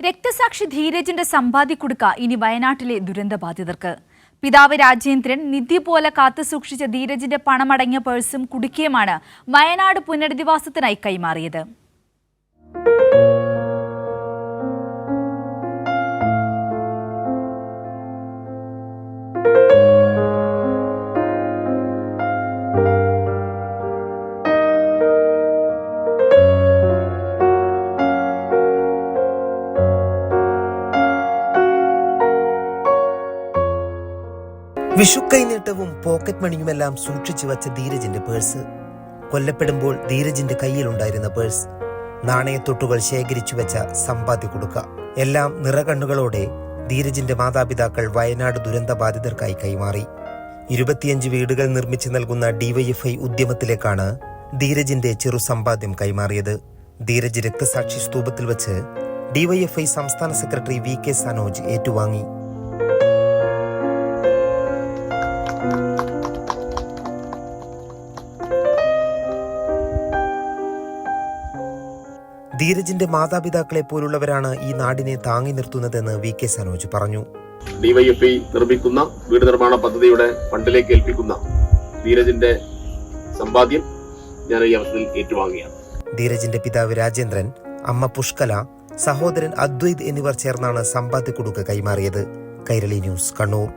രക്തസാക്ഷി ധീരജിന്റെ സമ്പാദ്യക്കുടുക്ക ഇനി വയനാട്ടിലെ ദുരന്തബാധിതർക്ക്. പിതാവ് രാജേന്ദ്രൻ നിധി പോലെ കാത്തുസൂക്ഷിച്ച ധീരജിന്റെ പണമടങ്ങിയ പേഴ്സും കുടുക്കയുമാണ് വയനാട് പുനരധിവാസത്തിനായി കൈമാറിയത്. വിഷുക്കൈനീട്ടവും പോക്കറ്റ് മണിയുമെല്ലാം സൂക്ഷിച്ചു വച്ച ധീരജിന്റെ പേഴ്സ്. കൊല്ലപ്പെടുമ്പോൾ ധീരജിന്റെ കയ്യിലുണ്ടായിരുന്ന പേഴ്സ്, നാണയത്തൊട്ടുകൾ ശേഖരിച്ചു വെച്ച സമ്പാദ്യക്കുടുക്ക എല്ലാം നിറകണ്ണുകളോടെ ധീരജിന്റെ മാതാപിതാക്കൾ വയനാട് ദുരന്തബാധിതർക്കായി കൈമാറി. 25 വീടുകൾ നിർമ്മിച്ചു നൽകുന്ന DYFI ഉദ്യമത്തിലേക്കാണ് ധീരജിന്റെ ചെറു സമ്പാദ്യം കൈമാറിയത്. ധീരജ് രക്തസാക്ഷി സ്തൂപത്തിൽ വെച്ച് DYFI സംസ്ഥാന സെക്രട്ടറി VK സനോജ് ഏറ്റുവാങ്ങി. ധീരജിന്റെ മാതാപിതാക്കളെ പോലുള്ളവരാണ് ഈ നാടിനെ താങ്ങി നിർത്തുന്നതെന്ന് VK സനോജ് പറഞ്ഞു. DYFI നിർമ്മിക്കുന്ന വീട് നിർമ്മാണ പദ്ധതിയുടെ ഫണ്ടിലേക്ക് ഏൽപ്പിക്കുന്ന ധീരജിന്റെ സമ്പാദ്യം ഞാൻ ഈ അവസരത്തിൽ ഏറ്റുവാങ്ങിയാണ്. ധീരജിന്റെ പിതാവ് രാജേന്ദ്രൻ, അമ്മ പുഷ്കല, സഹോദരൻ അദ്വൈത് എന്നിവർ ചേർന്നാണ് സമ്പാദ്യക്കുടുക്ക കൈമാറിയത്. കൈരളി ന്യൂസ്, കണ്ണൂർ.